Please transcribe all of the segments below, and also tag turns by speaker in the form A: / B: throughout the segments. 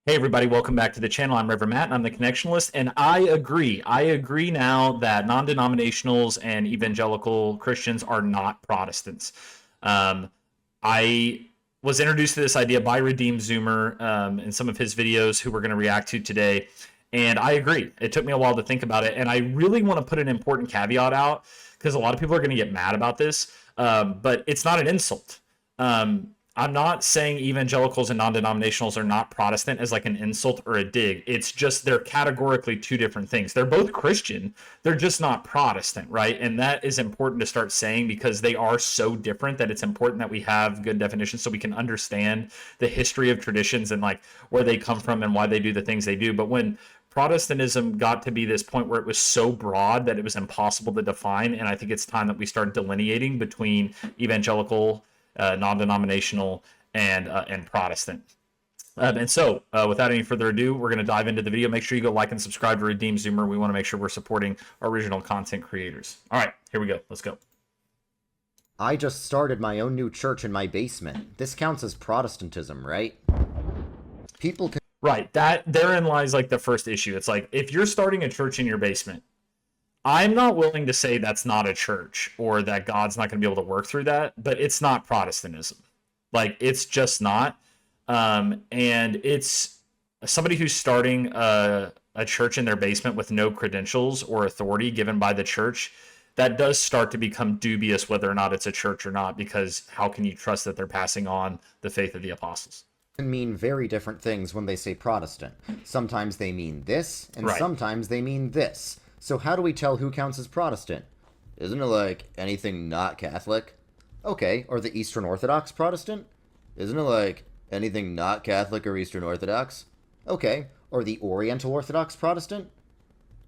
A: Hey everybody, welcome back to the channel. I'm Reverend Matt and I'm the Connectionalist, and I agree. I agree now that non-denominationals and evangelical Christians are not Protestants. Um, I was introduced to this idea by Redeemed Zoomer in some of his videos, who we're going to react to today, and I agree. It took me a while to think about it, and I really want to put an important caveat out because a lot of people are going to get mad about this, but it's not an insult. I'm not saying evangelicals and non-denominationals are not Protestant as like an insult or a dig. It's just they're categorically two different things. They're both Christian. They're just not Protestant, right? And that is important to start saying because they are so different that it's important that we have good definitions so we can understand the history of traditions and like where they come from and why they do the things they do. But when Protestantism got to be this point where it was so broad that it was impossible to define, and I think it's time that we start delineating between evangelical, non-denominational, and Protestant. And so, without any further ado, we're going to dive into the video. Make sure you go like and subscribe to Redeem Zoomer. We want to make sure we're supporting original content creators. All right, here we go. Let's go.
B: I just started my own new church in my basement. This counts as Protestantism, right? People can...
A: Right, that therein lies like the first issue. It's like if you're starting a church in your basement, I'm not willing to say that's not a church or that God's not going to be able to work through that, but it's not Protestantism. Like, it's just not. And it's somebody who's starting a church in their basement with no credentials or authority given by the church. That does start to become dubious whether or not it's a church or not, because how can you trust that they're passing on the faith of the apostles?
B: can mean very different things when they say Protestant. Sometimes they mean this, and
A: Right.
B: sometimes they mean this. So how do we tell who counts as Protestant? Isn't it like anything not Catholic? Okay, or the Eastern Orthodox Protestant? Isn't it like anything not Catholic or Eastern Orthodox? Okay, or the Oriental Orthodox Protestant?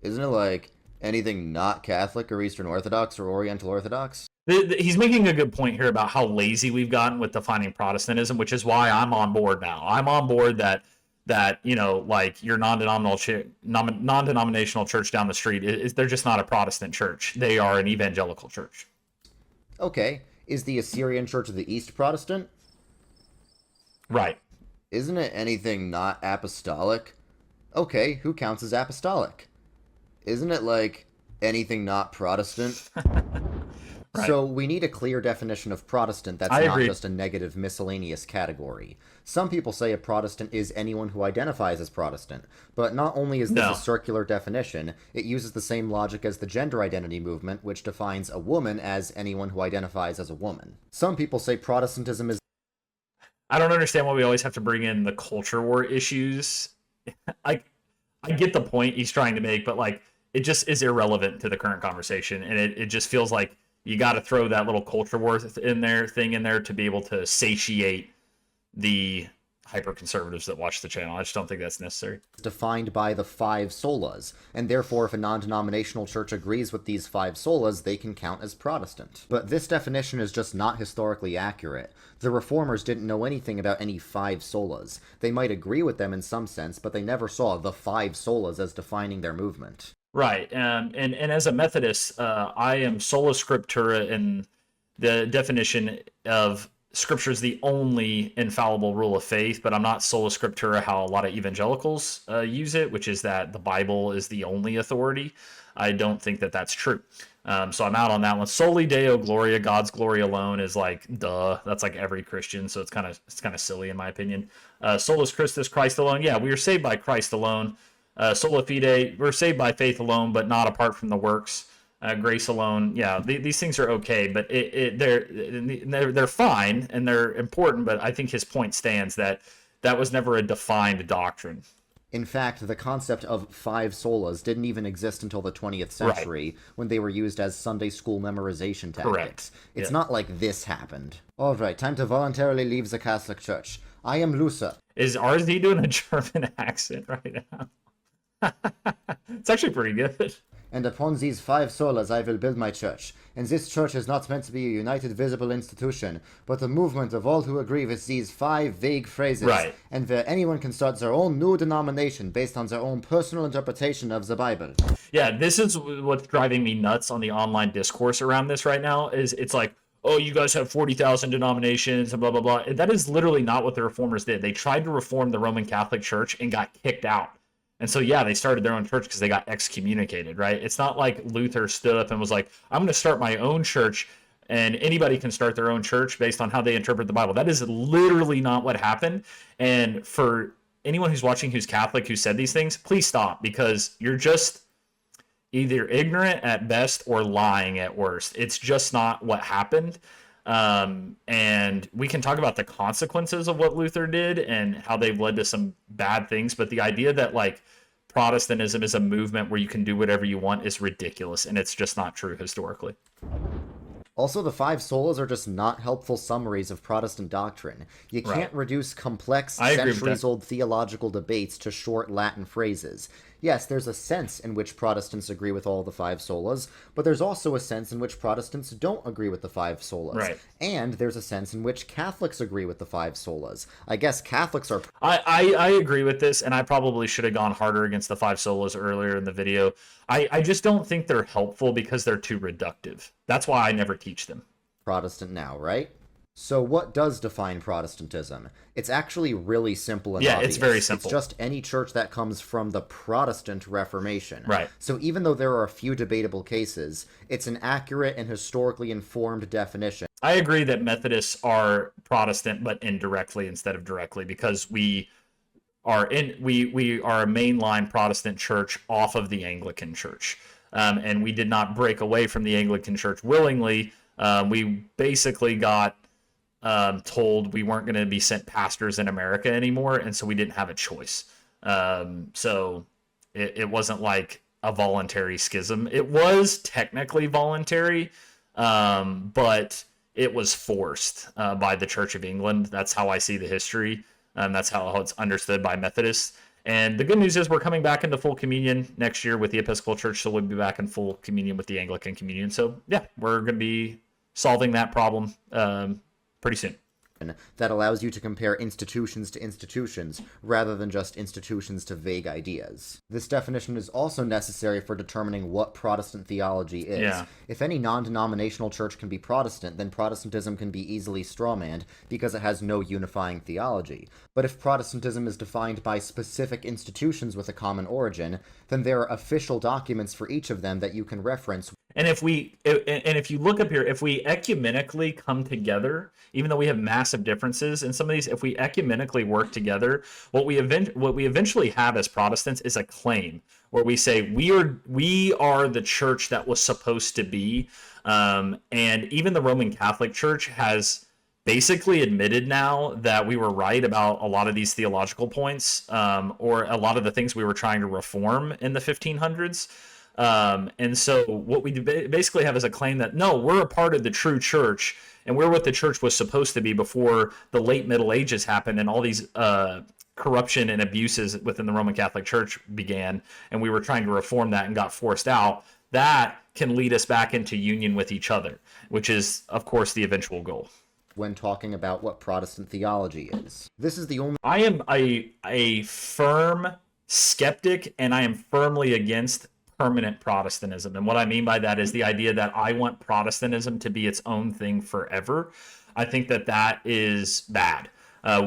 B: Isn't it like anything not Catholic or Eastern Orthodox or Oriental Orthodox?
A: He's making a good point here about how lazy we've gotten with defining Protestantism, which is why I'm on board now. I'm on board that you know, like your non-denominational church down the street they're just not a Protestant church. They are an evangelical church.
B: Okay, is the Assyrian Church of the East Protestant?
A: Right.
B: Isn't it anything not apostolic? Okay, who counts as apostolic? Isn't it like anything not Protestant?
A: Right.
B: So we need a clear definition of Protestant that's
A: I
B: not
A: agree.
B: just a negative miscellaneous category. Some people say a Protestant is anyone who identifies as Protestant, but not only is this
A: No.
B: a circular definition, it uses the same logic as the gender identity movement, which defines a woman as anyone who identifies as a woman. Some people say Protestantism is...
A: I don't understand why we always have to bring in the culture war issues. I get the point he's trying to make, but like it just is irrelevant to the current conversation, and it just feels like you got to throw that little culture war thing in there to be able to satiate the hyper conservatives that watch the channel. I just don't think that's necessary.
B: defined by the 5 solas, and therefore if a non-denominational church agrees with these 5 solas, they can count as Protestant. But this definition is just not historically accurate. The Reformers didn't know anything about any 5 solas. They might agree with them in some sense, but they never saw the 5 solas as defining their movement.
A: Right. And as a Methodist, I am sola scriptura, and the definition of Scripture is the only infallible rule of faith, but I'm not sola scriptura how a lot of evangelicals use it, which is that the Bible is the only authority. I don't think that that's true. So I'm out on that one. Soli Deo Gloria, God's glory alone, is like duh. That's like every Christian, so it's kind of silly in my opinion. Solus Christus, Christ alone. Yeah, we are saved by Christ alone. Sola fide, we're saved by faith alone, but not apart from the works. Grace alone, yeah, these things are okay, but they're fine and they're important. But I think his point stands that that was never a defined doctrine.
B: In fact, the concept of 5 solas didn't even exist until the 20th century, when they were used as Sunday school memorization tactics.
A: Correct.
B: It's
A: Yeah.
B: not like this happened. Alright, time to voluntarily leave the Catholic Church. I am Luther.
A: Is RZ doing a German accent right now? It's actually pretty good.
B: And upon these 5 solas I will build my church. And this church is not meant to be a united, visible institution, but a movement of all who agree with these 5 vague phrases,
A: Right.
B: and where anyone can start their own new denomination based on their own personal interpretation of the Bible.
A: Yeah, this is what's driving me nuts on the online discourse around this right now. Is it's like, oh, you guys have 40,000 denominations and blah, blah, blah. That is literally not what the reformers did. They tried to reform the Roman Catholic Church and got kicked out. And so, yeah, they started their own church because they got excommunicated, right? It's not like Luther stood up and was like, I'm going to start my own church, and anybody can start their own church based on how they interpret the Bible. That is literally not what happened. And for anyone who's watching who's Catholic who said these things, please stop, because you're just either ignorant at best or lying at worst. It's just not what happened. And we can talk about the consequences of what Luther did and how they've led to some bad things. But the idea that like Protestantism is a movement where you can do whatever you want is ridiculous. And it's just not true historically.
B: Also, the five solas are just not helpful summaries of Protestant doctrine. You can't reduce complex, centuries-old theological debates to short Latin phrases. Yes, there's a sense in which Protestants agree with all the five solas, but there's also a sense in which Protestants don't agree with the five solas.
A: Right.
B: And there's a sense in which Catholics agree with the five solas. I guess Catholics are...
A: I agree with this, and I probably should have gone harder against the five solas earlier in the video. I just don't think they're helpful because they're too reductive. That's why I never teach them.
B: Protestant now, right? So what does define Protestantism? It's actually really simple and
A: yeah,
B: obvious.
A: It's very simple.
B: It's just any church that comes from the Protestant Reformation.
A: Right.
B: So even though there are a few debatable cases, it's an accurate and historically informed definition.
A: I agree that Methodists are Protestant, but indirectly instead of directly, because we are we are a mainline Protestant church off of the Anglican Church, and we did not break away from the Anglican Church willingly. We basically got told we weren't going to be sent pastors in America anymore, and so we didn't have a choice. So it wasn't like a voluntary schism. It was technically voluntary, but it was forced by the Church of England. That's how I see the history. That's how it's understood by Methodists. And the good news is we're coming back into full communion next year with the Episcopal Church, so we'll be back in full communion with the Anglican communion. So, yeah, we're going to be solving that problem pretty soon.
B: That allows you to compare institutions to institutions, rather than just institutions to vague ideas. This definition is also necessary for determining what Protestant theology is.
A: Yeah.
B: If any non-denominational church can be Protestant, then Protestantism can be easily strawmanned because it has no unifying theology. But if Protestantism is defined by specific institutions with a common origin, then there are official documents for each of them that you can reference.
A: And if you look up here, if we ecumenically come together, even though we have massive differences in some of these, if we ecumenically work together, what we eventually have as Protestants is a claim where we say we are the church that was supposed to be, and even the Roman Catholic Church has basically admitted now that we were right about a lot of these theological points, or a lot of the things we were trying to reform in the 1500s. And so what we basically have is a claim that, no, we're a part of the true church, and we're what the church was supposed to be before the late Middle Ages happened and all these corruption and abuses within the Roman Catholic Church began, and we were trying to reform that and got forced out. That can lead us back into union with each other, which is, of course, the eventual goal.
B: When talking about what Protestant theology is. This is the only...
A: I am a firm skeptic, and I am firmly against permanent Protestantism. And what I mean by that is the idea that I want Protestantism to be its own thing forever. I think that is bad.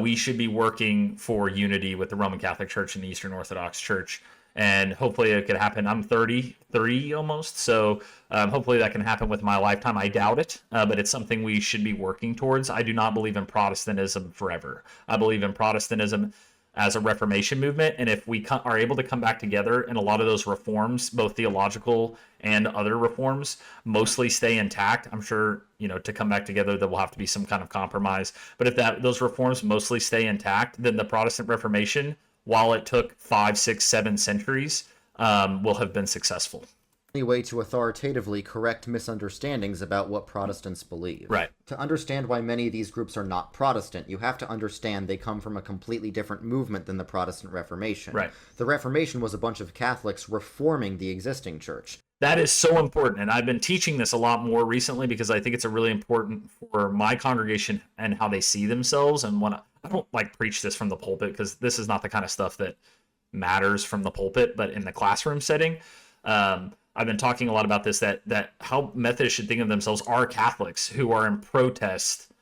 A: We should be working for unity with the Roman Catholic Church and the Eastern Orthodox Church. And hopefully it could happen. I'm 33 almost, so hopefully that can happen with my lifetime. I doubt it, but it's something we should be working towards. I do not believe in Protestantism forever. I believe in Protestantism as a Reformation movement, and if we are able to come back together, and a lot of those reforms, both theological and other reforms, mostly stay intact. I'm sure, to come back together, there will have to be some kind of compromise. But if those reforms mostly stay intact, then the Protestant Reformation, while it took 5, 6, 7 centuries, will have been successful.
B: Way to authoritatively correct misunderstandings about what Protestants believe.
A: Right.
B: To understand why many of these groups are not Protestant, you have to understand they come from a completely different movement than the Protestant Reformation.
A: Right.
B: The Reformation was a bunch of Catholics reforming the existing church.
A: That is so important, and I've been teaching this a lot more recently because I think it's a really important for my congregation and how they see themselves. And when I don't preach this from the pulpit, because this is not the kind of stuff that matters from the pulpit, but in the classroom setting, I've been talking a lot about this, that how Methodists should think of themselves are Catholics who are in protest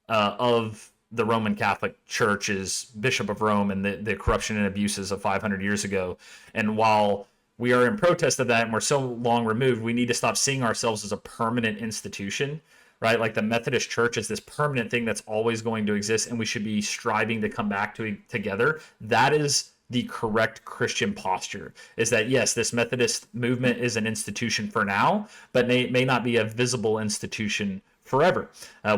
A: of the Roman Catholic Church's Bishop of Rome and the corruption and abuses of 500 years ago. And while we are in protest of that and we're so long removed, we need to stop seeing ourselves as a permanent institution, right? Like the Methodist Church is this permanent thing that's always going to exist, and we should be striving to come back to together. That is the correct Christian posture, is that yes, this Methodist movement is an institution for now, but may not be a visible institution forever.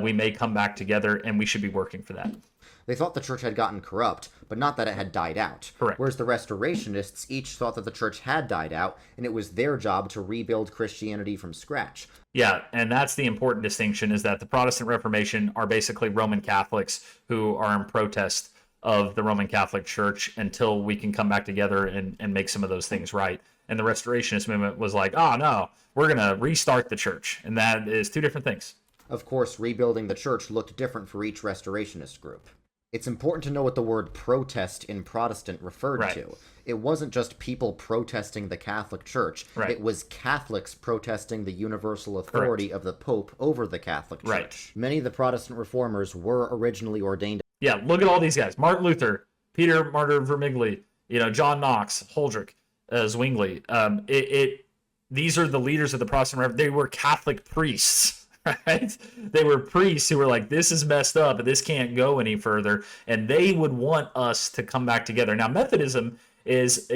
A: We may come back together, and we should be working for that.
B: They thought the church had gotten corrupt, but not that it had died out.
A: Correct.
B: Whereas the Restorationists each thought that the church had died out, and it was their job to rebuild Christianity from scratch.
A: Yeah, and that's the important distinction, is that the Protestant Reformation are basically Roman Catholics who are in protest of the Roman Catholic Church until we can come back together and make some of those things right. And the Restorationist movement was like, oh no, we're going to restart the church. And that is two different things.
B: Of course, rebuilding the church looked different for each Restorationist group. It's important to know what the word protest in Protestant referred to. It wasn't just people protesting the Catholic Church. It was Catholics protesting the universal authority of the Pope over the Catholic Church. Many of the Protestant reformers were originally ordained.
A: Yeah, look at all these guys. Martin Luther, Peter Martyr Vermigli, John Knox, Huldrych, Zwingli. These are the leaders of the Protestant Revolution. They were Catholic priests. Right? They were priests who were like, this is messed up, but this can't go any further, and they would want us to come back together. Now, Methodism is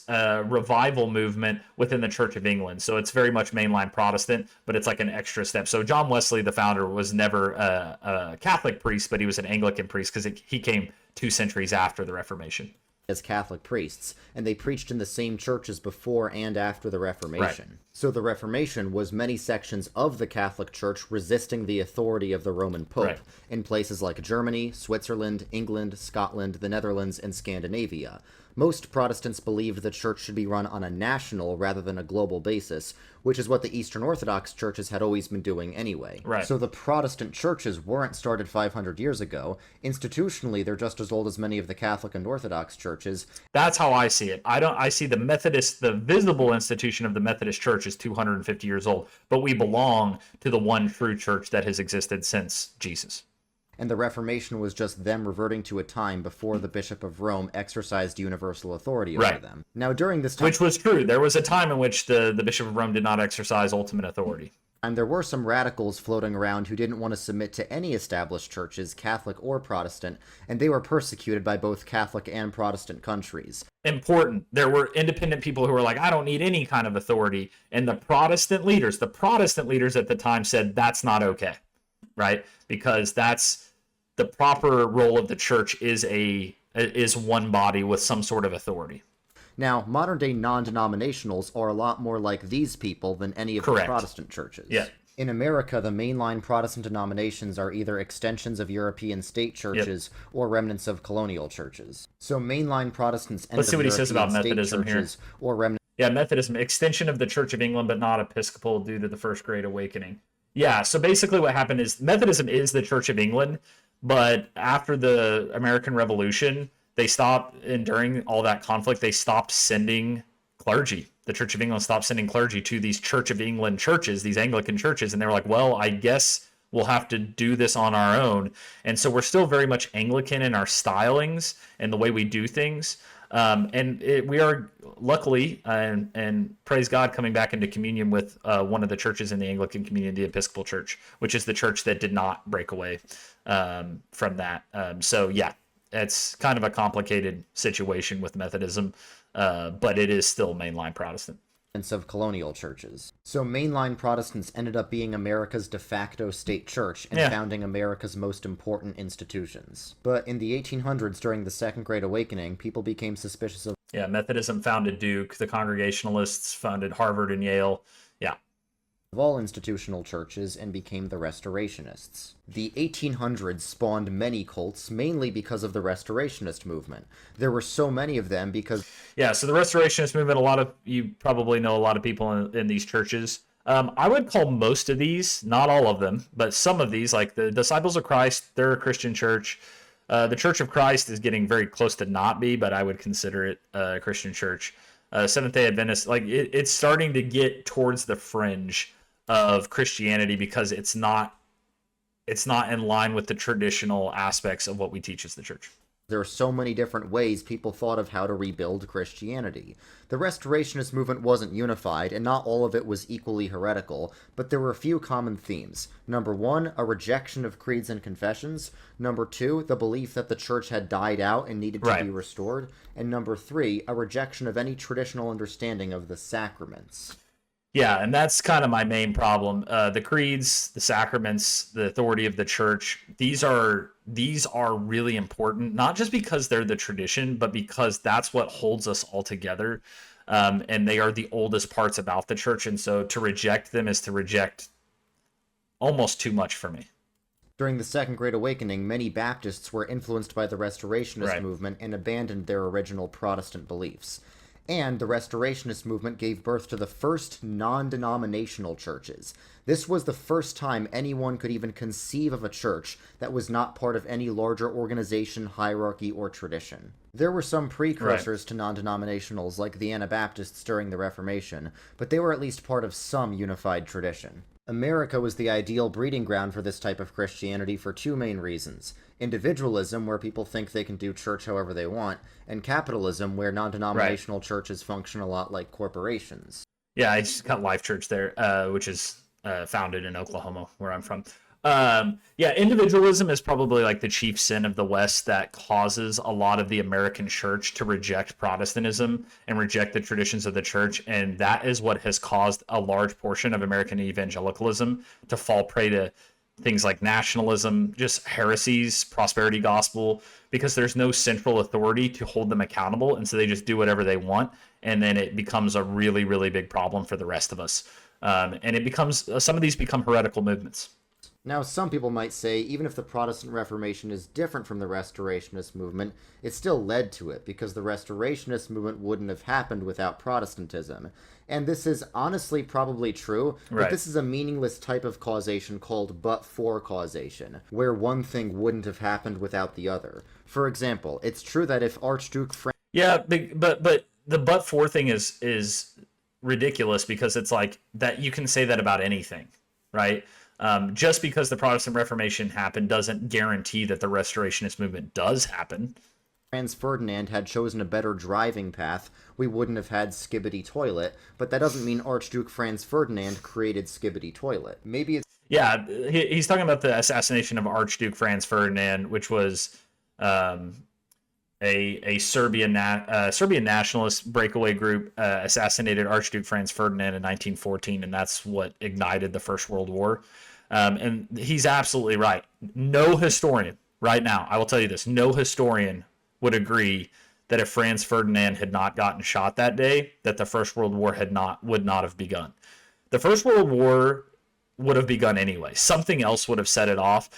A: a revival movement within the Church of England, so it's very much mainline Protestant, but it's like an extra step. So John Wesley, the founder, was never a Catholic priest, but he was an Anglican priest because he came 2 centuries after the Reformation.
B: As Catholic priests, and they preached in the same churches before and after the Reformation. So the Reformation was many sections of the Catholic Church resisting the authority of the Roman Pope in places like Germany, Switzerland, England, Scotland, the Netherlands, and Scandinavia. Most Protestants believed the church should be run on a national rather than a global basis, which is what the Eastern Orthodox churches had always been doing anyway. So the Protestant churches weren't started 500 years ago. Institutionally, they're just as old as many of the Catholic and Orthodox churches.
A: That's how I see it. I see the Methodist, the visible institution of the Methodist Church is 250 years old, but we belong to the one true church that has existed since Jesus.
B: And the Reformation was just them reverting to a time before the Bishop of Rome exercised universal authority over them. Now, during this time...
A: Which was true. There was a time in which the Bishop of Rome did not exercise ultimate authority.
B: And there were some radicals floating around who didn't want to submit to any established churches, Catholic or Protestant, and they were persecuted by both Catholic and Protestant countries.
A: Important. There were independent people who were like, I don't need any kind of authority. And the Protestant leaders at the time said, that's not okay, right? Because that's the proper role of the church is one body with some sort of authority.
B: Now, modern-day non-denominationals are a lot more like these people than any of the Protestant churches. In America, the mainline Protestant denominations are either extensions of European state churches or remnants of colonial churches. So mainline Protestants end
A: Let's see what he
B: European
A: says about Methodism here.
B: Or remnants.
A: Yeah, Methodism, extension of the Church of England, but not Episcopal due to the First Great Awakening. Yeah, so basically what happened is Methodism is the Church of England, but after the American Revolution, they stopped, and during all that conflict, they stopped sending clergy. The Church of England stopped sending clergy to these Church of England churches, these Anglican churches, and they were like, well, I guess we'll have to do this on our own. And so we're still very much Anglican in our stylings and the way we do things. We are luckily, and praise God, coming back into communion with one of the churches in the Anglican communion, the Episcopal Church, which is the church that did not break away from that. So yeah, it's kind of a complicated situation with Methodism, but it is still mainline Protestant.
B: Of colonial churches. So mainline Protestants ended up being America's de facto state church and founding America's most important institutions. But in the 1800s, during the Second Great Awakening, people became suspicious of...
A: Yeah, Methodism founded Duke, the Congregationalists founded Harvard and Yale. Yeah.
B: Of all institutional churches and became the Restorationists. The 1800s spawned many cults, mainly because of the Restorationist movement. There were so many of them because...
A: Yeah, so the Restorationist movement, you probably know a lot of people in these churches. I would call most of these, not all of them, but some of these, like the Disciples of Christ, they're a Christian church. The Church of Christ is getting very close to not be, but I would consider it a Christian church. Seventh-day Adventist, like it's starting to get towards the fringe of Christianity because it's not in line with the traditional aspects of what we teach as the church.
B: There are so many different ways people thought of how to rebuild Christianity. The Restorationist movement wasn't unified, and not all of it was equally heretical, but there were a few common themes. Number one, a rejection of creeds and confessions. Number two, the belief that the church had died out and needed to be restored. And number three, a rejection of any traditional understanding of the sacraments.
A: Yeah, and that's kind of my main problem. The creeds, the sacraments, the authority of the church, these are really important, not just because they're the tradition, but because that's what holds us all together. And they are the oldest parts about the church. And so to reject them is to reject almost too much for me.
B: During the Second Great Awakening, many Baptists were influenced by the Restorationist movement and abandoned their original Protestant beliefs. And the Restorationist movement gave birth to the first non-denominational churches. This was the first time anyone could even conceive of a church that was not part of any larger organization, hierarchy, or tradition. There were some precursors to non-denominationals like the Anabaptists during the Reformation, but they were at least part of some unified tradition. America was the ideal breeding ground for this type of Christianity for two main reasons. Individualism, where people think they can do church however they want, and capitalism, where non-denominational churches function a lot like corporations.
A: Yeah, I just got Life Church there, which is founded in Oklahoma, where I'm from. Yeah, individualism is probably like the chief sin of the West that causes a lot of the American church to reject Protestantism and reject the traditions of the church. And that is what has caused a large portion of American evangelicalism to fall prey to things like nationalism, just heresies, prosperity gospel, because there's no central authority to hold them accountable. And so they just do whatever they want. And then it becomes a really, really big problem for the rest of us. And it becomes, some of these become heretical movements.
B: Now, some people might say, even if the Protestant Reformation is different from the Restorationist movement, it still led to it, because the Restorationist movement wouldn't have happened without Protestantism. And this is honestly probably true, but this is a meaningless type of causation called but-for causation, where one thing wouldn't have happened without the other. For example, it's true that if Archduke Franz...
A: Yeah, but the but-for thing is ridiculous, because it's like that you can say that about anything, right? Just because the Protestant Reformation happened doesn't guarantee that the Restorationist movement does happen.
B: Franz Ferdinand had chosen a better driving path, we wouldn't have had Skibbity Toilet, but that doesn't mean Archduke Franz Ferdinand created Skibbity Toilet. Maybe it's...
A: Yeah, he's talking about the assassination of Archduke Franz Ferdinand, which was a Serbian nationalist breakaway group assassinated Archduke Franz Ferdinand in 1914, and that's what ignited the First World War. And he's absolutely right. No historian, right now, I will tell you this, no historian would agree that if Franz Ferdinand had not gotten shot that day, that the First World War would not have begun. The First World War would have begun anyway. Something else would have set it off.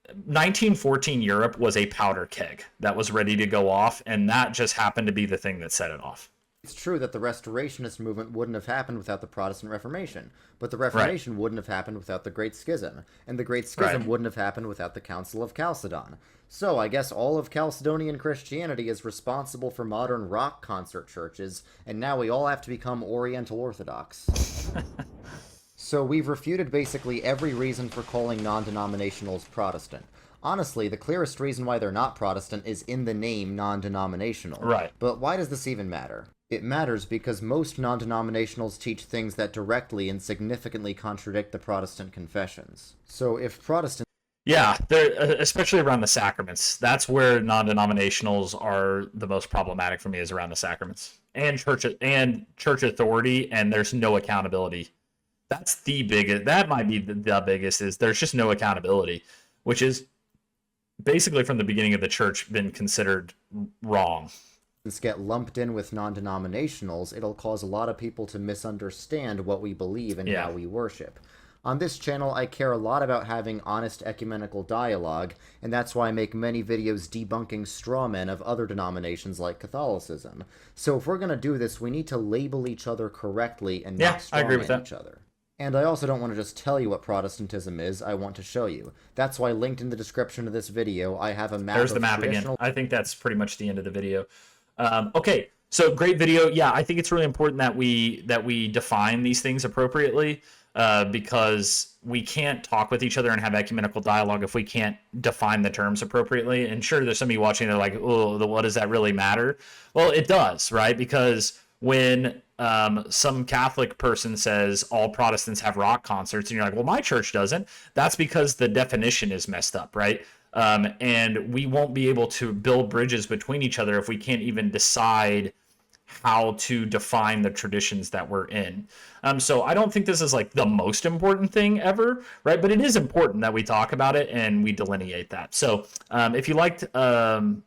A: 1914 Europe was a powder keg that was ready to go off, and that just happened to be the thing that set it off.
B: It's true that the Restorationist movement wouldn't have happened without the Protestant Reformation, but the Reformation wouldn't have happened without the Great Schism, and the Great Schism wouldn't have happened without the Council of Chalcedon. So I guess all of Chalcedonian Christianity is responsible for modern rock concert churches, and now we all have to become Oriental Orthodox. So we've refuted basically every reason for calling non-denominationals Protestant. Honestly, the clearest reason why they're not Protestant is in the name non-denominational.
A: Right.
B: But why does this even matter? It matters because most non-denominationals teach things that directly and significantly contradict the Protestant confessions. So if Protestant...
A: Yeah, especially around the sacraments. That's where non-denominationals are the most problematic for me, is around the sacraments. And church authority, and there's no accountability. That's the biggest, that might be the biggest, is there's just no accountability, which is basically from the beginning of the church been considered wrong.
B: Get lumped in with non-denominationals, it'll cause a lot of people to misunderstand what we believe and how we worship. On this channel, I care a lot about having honest ecumenical dialogue, and that's why I make many videos debunking straw men of other denominations like Catholicism. So if we're going to do this, we need to label each other correctly and not straw man each other. And I also don't want to just tell you what Protestantism is, I want to show you. That's why linked in the description of this video, I have a map.
A: There's the map again. I think that's pretty much the end of the video. Okay, So great video. Yeah, I think it's really important that we define these things appropriately, because we can't talk with each other and have ecumenical dialogue if we can't define the terms appropriately. And sure, there's some of you watching, they're like, oh, what does that really matter? Well, it does, right? Because when some Catholic person says all Protestants have rock concerts, and you're like, well, my church doesn't, that's because the definition is messed up, right? And we won't be able to build bridges between each other if we can't even decide how to define the traditions that we're in. So I don't think this is like the most important thing ever, right? But it is important that we talk about it and we delineate that. So if you liked the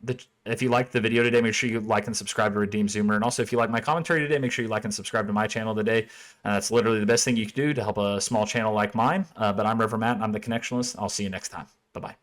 A: video today, make sure you like and subscribe to Redeem Zoomer. And also, if you like my commentary today, make sure you like and subscribe to my channel today. That's literally the best thing you can do to help a small channel like mine. But I'm Reverend Matt, and I'm the Connectionalist. I'll see you next time. Bye-bye.